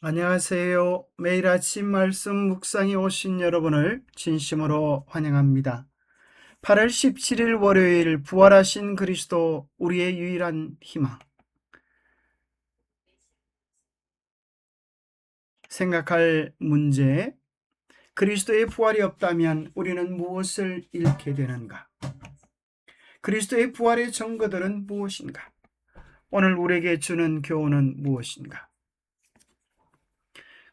안녕하세요. 매일 아침 말씀 묵상에 오신 여러분을 진심으로 환영합니다. 8월 17일 월요일 부활하신 그리스도 우리의 유일한 희망. 생각할 문제. 그리스도의 부활이 없다면 우리는 무엇을 잃게 되는가? 그리스도의 부활의 증거들은 무엇인가? 오늘 우리에게 주는 교훈은 무엇인가?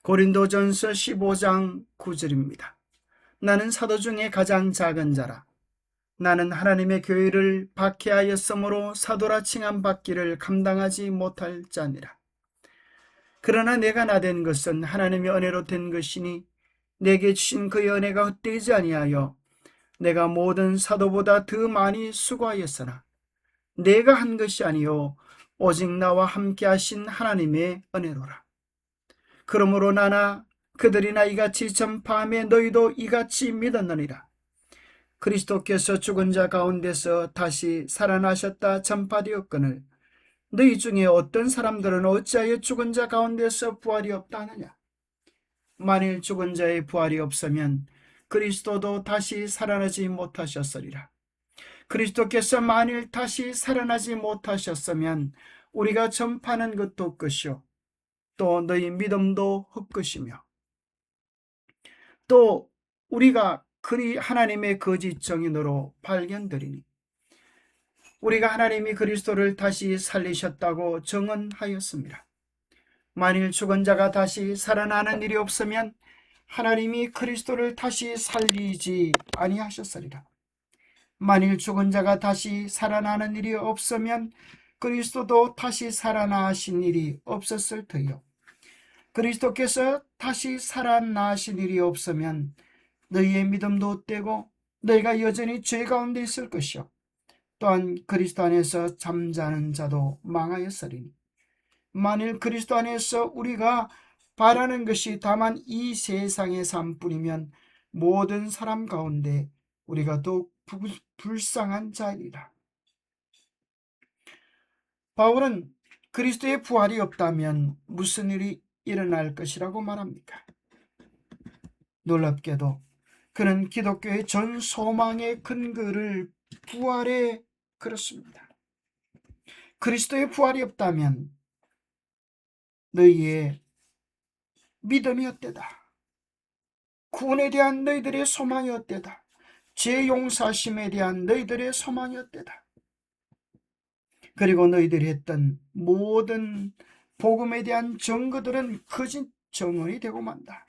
고린도전서 15장 9절입니다. 나는 사도 중에 가장 작은 자라. 나는 하나님의 교회를 박해하였으므로 사도라 칭함 받기를 감당하지 못할 자니라. 그러나 내가 나된 것은 하나님의 은혜로 된 것이니 내게 주신 그의 은혜가 헛되지 아니하여 내가 모든 사도보다 더 많이 수고하였으나 내가 한 것이 아니요 오직 나와 함께 하신 하나님의 은혜로라. 그러므로 나나 그들이나 이같이 전파하며 너희도 이같이 믿었느니라. 그리스도께서 죽은 자 가운데서 다시 살아나셨다 전파되었거늘 너희 중에 어떤 사람들은 어찌하여 죽은 자 가운데서 부활이 없다 하느냐? 만일 죽은 자의 부활이 없으면 그리스도도 다시 살아나지 못하셨으리라. 그리스도께서 만일 다시 살아나지 못하셨으면 우리가 전파하는 것도 헛것이요 또 너희 믿음도 헛것이며 또 우리가 그리 하나님의 거짓 정인으로 발견되리니 우리가 하나님이 그리스도를 다시 살리셨다고 증언하였습니다. 만일 죽은 자가 다시 살아나는 일이 없으면 하나님이 그리스도를 다시 살리지 아니하셨으리라. 만일 죽은 자가 다시 살아나는 일이 없으면 그리스도도 다시 살아나신 일이 없었을 터이요. 그리스도께서 다시 살아나신 일이 없으면 너희의 믿음도 헛되고 너희가 여전히 죄 가운데 있을 것이요 또한 그리스도 안에서 잠자는 자도 망하였으리니 만일 그리스도 안에서 우리가 바라는 것이 다만 이 세상의 삶뿐이면 모든 사람 가운데 우리가 더욱 불쌍한 자이라. 바울은 그리스도의 부활이 없다면 무슨 일이 일어날 것이라고 말합니까? 놀랍게도 그는 기독교의 전 소망의 근거를 부활에 걸었습니다. 그리스도의 부활이 없다면 너희의 믿음이 헛되다. 구원에 대한 너희들의 소망이 헛되다. 죄 용서심에 대한 너희들의 소망이 헛되다. 그리고 너희들이 했던 모든 복음에 대한 증거들은 거짓 증언이 되고 만다.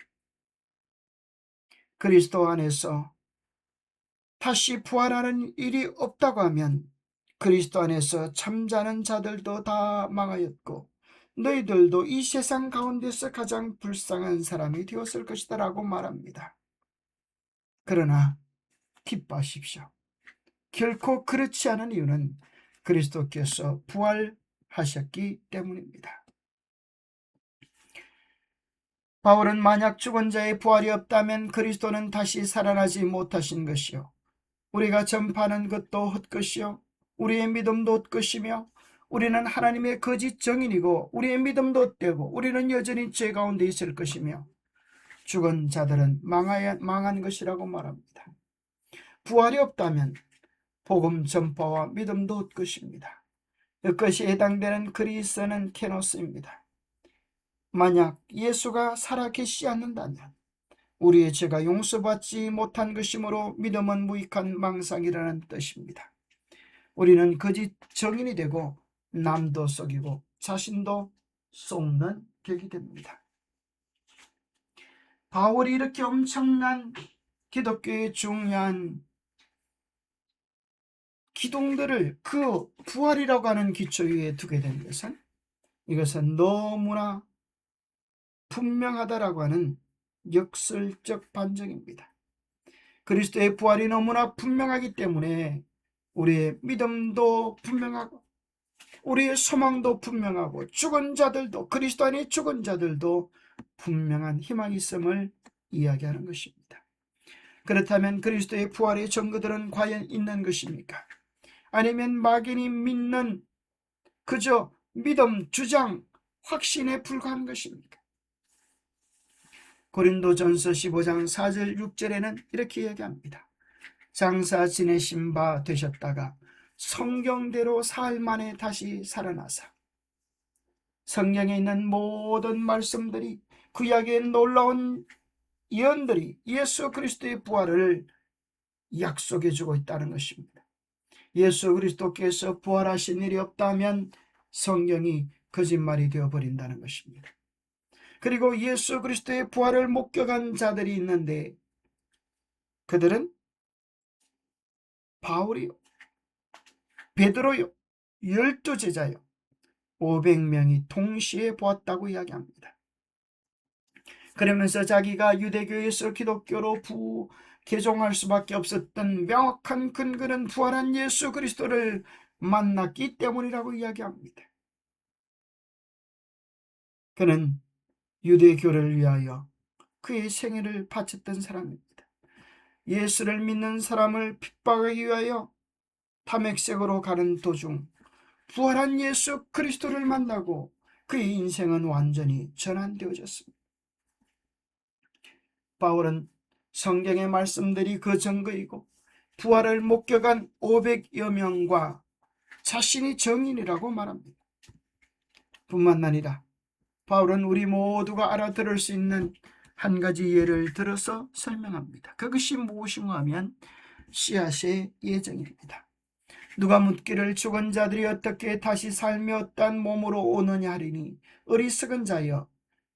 그리스도 안에서 다시 부활하는 일이 없다고 하면 그리스도 안에서 잠자는 자들도 다 망하였고 너희들도 이 세상 가운데서 가장 불쌍한 사람이 되었을 것이다 라고 말합니다. 그러나 기뻐하십시오. 결코 그렇지 않은 이유는 그리스도께서 부활하셨기 때문입니다. 바울은 만약 죽은 자의 부활이 없다면 그리스도는 다시 살아나지 못하신 것이요 우리가 전파하는 것도 헛것이요 우리의 믿음도 헛것이며 우리는 하나님의 거짓 정인이고 우리의 믿음도 헛되고 우리는 여전히 죄 가운데 있을 것이며 죽은 자들은 망한 것이라고 말합니다. 부활이 없다면 복음 전파와 믿음도 헛것입니다. 이것이 해당되는 그리스어는 케노스입니다. 만약 예수가 살아계시지 않는다면 우리의 죄가 용서받지 못한 것이므로 믿음은 무익한 망상이라는 뜻입니다. 우리는 거짓 정인이 되고 남도 속이고 자신도 속는 격이 됩니다. 바울이 이렇게 엄청난 기독교의 중요한 기둥들을 그 부활이라고 하는 기초 위에 두게 된 것은 이것은 너무나 분명하다라고 하는 역설적 반증입니다. 그리스도의 부활이 너무나 분명하기 때문에 우리의 믿음도 분명하고 우리의 소망도 분명하고 죽은 자들도 그리스도 안에 죽은 자들도 분명한 희망이 있음을 이야기하는 것입니다. 그렇다면 그리스도의 부활의 증거들은 과연 있는 것입니까? 아니면 막연히 믿는 그저 믿음, 주장, 확신에 불과한 것입니까? 고린도전서 15장 4절 6절에는 이렇게 얘기합니다. 장사 지내신 바 되셨다가 성경대로 사흘 만에 다시 살아나사. 성경에 있는 모든 말씀들이, 구약의 놀라운 예언들이 예수 그리스도의 부활을 약속해 주고 있다는 것입니다. 예수 그리스도께서 부활하신 일이 없다면 성경이 거짓말이 되어버린다는 것입니다. 그리고 예수 그리스도의 부활을 목격한 자들이 있는데, 그들은 바울이요, 베드로요, 12제자요, 500명이 동시에 보았다고 이야기합니다. 그러면서 자기가 유대교에서 기독교로 개종할 수밖에 없었던 명확한 근거는 부활한 예수 그리스도를 만났기 때문이라고 이야기합니다. 그는 유대교를 위하여 그의 생애를 바쳤던 사람입니다. 예수를 믿는 사람을 핍박하기 위하여 다메섹으로 가는 도중 부활한 예수 그리스도를 만나고 그의 인생은 완전히 전환되어졌습니다. 바울은 성경의 말씀들이 그 증거이고 부활을 목격한 500여 명과 자신이 증인이라고 말합니다. 뿐만 아니라 바울은 우리 모두가 알아들을 수 있는 한 가지 예를 들어서 설명합니다. 그것이 무엇인가 하면 씨앗의 예정입니다. 누가 묻기를 죽은 자들이 어떻게 다시 살며 어떠한 몸으로 오느냐 하리니, 어리석은 자여,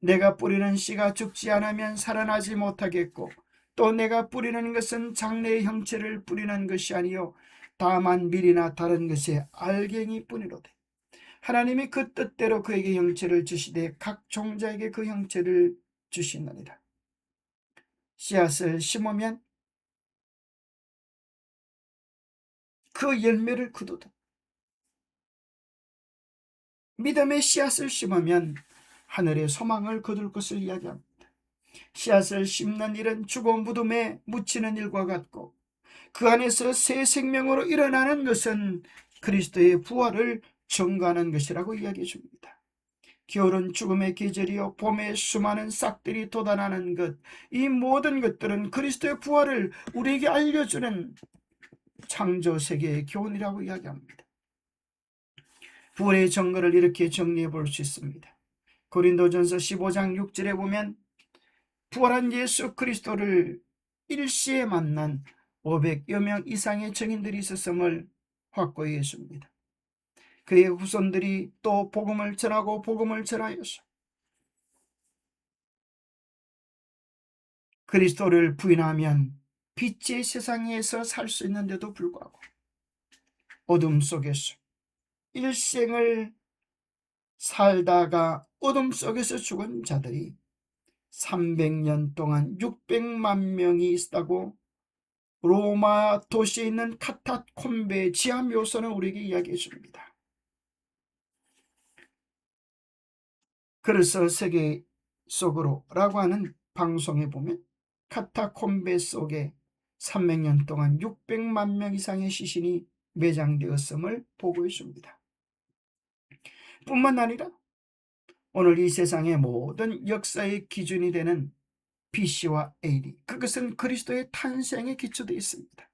내가 뿌리는 씨가 죽지 않으면 살아나지 못하겠고 또 내가 뿌리는 것은 장래의 형체를 뿌리는 것이 아니요 다만 밀이나 다른 것의 알갱이 뿐이로되, 하나님이 그 뜻대로 그에게 형체를 주시되 각 종자에게 그 형체를 주시느니라. 씨앗을 심으면 그 열매를 거두듯 믿음의 씨앗을 심으면 하늘의 소망을 거둘 것을 이야기합니다. 씨앗을 심는 일은 죽어 무덤에 묻히는 일과 같고, 그 안에서 새 생명으로 일어나는 것은 그리스도의 부활을 증거하는 것이라고 이야기해 줍니다. 겨울은 죽음의 계절이요 봄에 수많은 싹들이 돋아나는 것, 이 모든 것들은 그리스도의 부활을 우리에게 알려주는 창조세계의 교훈이라고 이야기합니다. 부활의 증거를 이렇게 정리해 볼 수 있습니다. 고린도전서 15장 6절에 보면 부활한 예수 그리스도를 일시에 만난 500여 명 이상의 증인들이 있었음을 확고히 해줍니다. 그의 후손들이 또 복음을 전하고 복음을 전하여서 그리스도를 부인하면 빛의 세상에서 살 수 있는데도 불구하고 어둠 속에서 일생을 살다가 어둠 속에서 죽은 자들이 300년 동안 600만 명이 있다고 로마 도시에 있는 카타콤베 지하 묘소는 우리에게 이야기해 줍니다. 그래서 세계 속으로 라고 하는 방송에 보면 카타콤베 속에 300년 동안 600만 명 이상의 시신이 매장되었음을 보고해 줍니다. 뿐만 아니라 오늘 이 세상의 모든 역사의 기준이 되는 BC와 AD, 그것은 그리스도의 탄생에 기초되어 있습니다.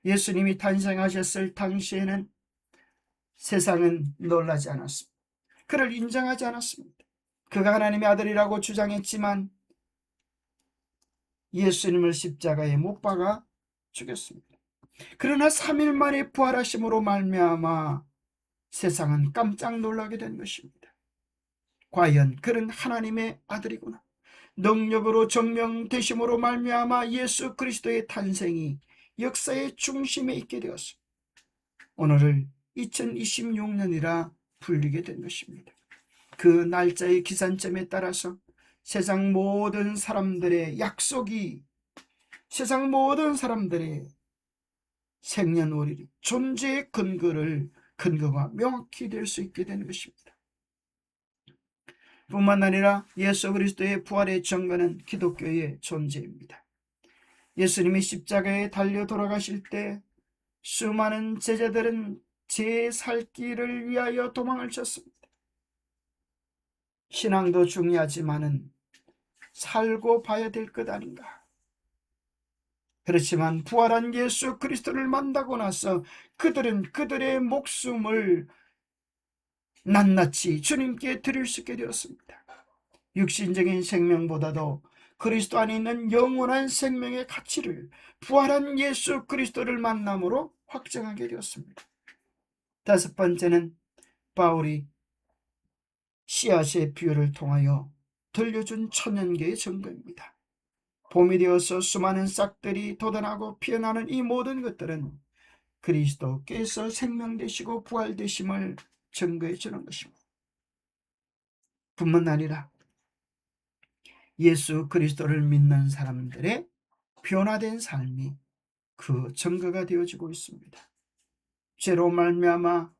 예수님이 탄생하셨을 당시에는 세상은 놀라지 않았습니다. 그를 인정하지 않았습니다. 그가 하나님의 아들이라고 주장했지만 예수님을 십자가에 못 박아 죽였습니다. 그러나 3일 만에 부활하심으로 말미암아 세상은 깜짝 놀라게 된 것입니다. 과연 그는 하나님의 아들이구나. 능력으로 증명되심으로 말미암아 예수 그리스도의 탄생이 역사의 중심에 있게 되어서 오늘을 2026년이라 불리게 된 것입니다. 그 날짜의 기산점에 따라서 세상 모든 사람들의 약속이, 세상 모든 사람들의 생년월일이 존재의 근거가 명확히 될 수 있게 된 것입니다. 뿐만 아니라 예수 그리스도의 부활의 증거는 기독교의 존재입니다. 예수님이 십자가에 달려 돌아가실 때 수많은 제자들은 제 살 길을 위하여 도망을 쳤습니다. 신앙도 중요하지만은 살고 봐야 될 것 아닌가. 그렇지만 부활한 예수 그리스도를 만나고 나서 그들은 그들의 목숨을 낱낱이 주님께 드릴 수 있게 되었습니다. 육신적인 생명보다도 그리스도 안에 있는 영원한 생명의 가치를 부활한 예수 그리스도를 만남으로 확정하게 되었습니다. 다섯 번째는 바울이 씨앗의 비유를 통하여 들려준 천연계의 증거입니다. 봄이 되어서 수많은 싹들이 돋아나고 피어나는 이 모든 것들은 그리스도께서 생명되시고 부활되심을 증거해 주는 것입니다. 뿐만 아니라 예수 그리스도를 믿는 사람들의 변화된 삶이 그 증거가 되어지고 있습니다. 죄로 말미암아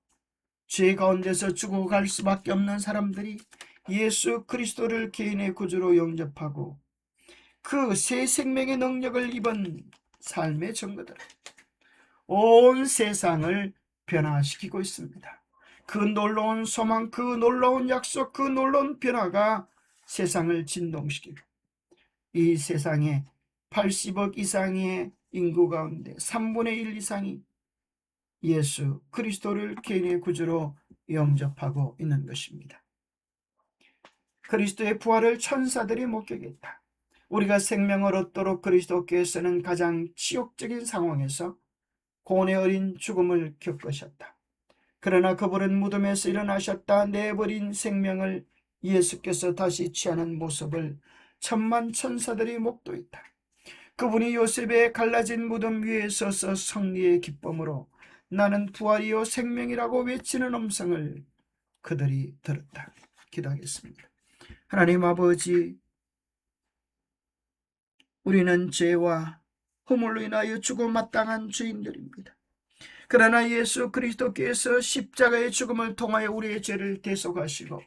죄 가운데서 죽어갈 수밖에 없는 사람들이 예수 그리스도를 개인의 구주로 영접하고 그 새 생명의 능력을 입은 삶의 증거들은 온 세상을 변화시키고 있습니다. 그 놀라운 소망, 그 놀라운 약속, 그 놀라운 변화가 세상을 진동시키고 이 세상에 80억 이상의 인구 가운데 3분의 1 이상이 예수 그리스도를 개인의 구주로 영접하고 있는 것입니다. 그리스도의 부활을 천사들이 목격했다. 우리가 생명을 얻도록 그리스도께서는 가장 치욕적인 상황에서 고뇌 어린 죽음을 겪으셨다. 그러나 그분은 무덤에서 일어나셨다. 내버린 생명을 예수께서 다시 취하는 모습을 천만 천사들이 목도했다. 그분이 요셉의 갈라진 무덤 위에 서서 승리의 기쁨으로 나는 부활이요 생명이라고 외치는 음성을 그들이 들었다. 기도하겠습니다. 하나님 아버지, 우리는 죄와 허물로 인하여 죽어 마땅한 죄인들입니다. 그러나 예수 그리스도께서 십자가의 죽음을 통하여 우리의 죄를 대속하시고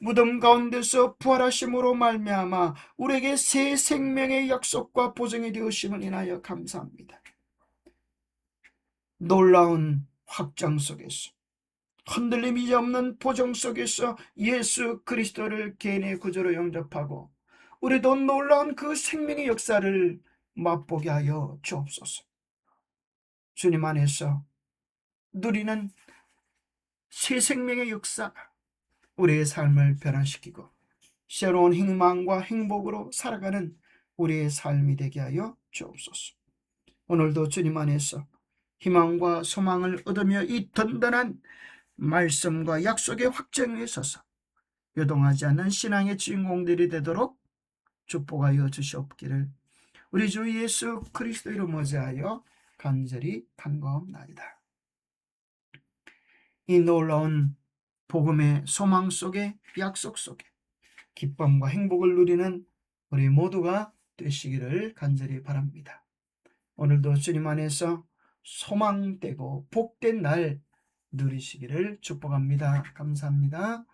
무덤 가운데서 부활하심으로 말미암아 우리에게 새 생명의 약속과 보증이 되으심을 인하여 감사합니다. 놀라운 확장 속에서 흔들림이 없는 보증 속에서 예수 그리스도를 개인의 구주로 영접하고 우리도 놀라운 그 생명의 역사를 맛보게 하여 주옵소서. 주님 안에서 누리는 새 생명의 역사가 우리의 삶을 변화시키고 새로운 희망과 행복으로 살아가는 우리의 삶이 되게 하여 주옵소서. 오늘도 주님 안에서 희망과 소망을 얻으며 이 든든한 말씀과 약속의 확정에 서서 요동하지 않는 신앙의 주인공들이 되도록 축복하여 주시옵기를 우리 주 예수 그리스도 이름으로 하여 간절히 간구하옵나이다. 이 놀라운 복음의 소망 속에, 약속 속에 기쁨과 행복을 누리는 우리 모두가 되시기를 간절히 바랍니다. 오늘도 주님 안에서 소망되고 복된 날 누리시기를 축복합니다. 감사합니다.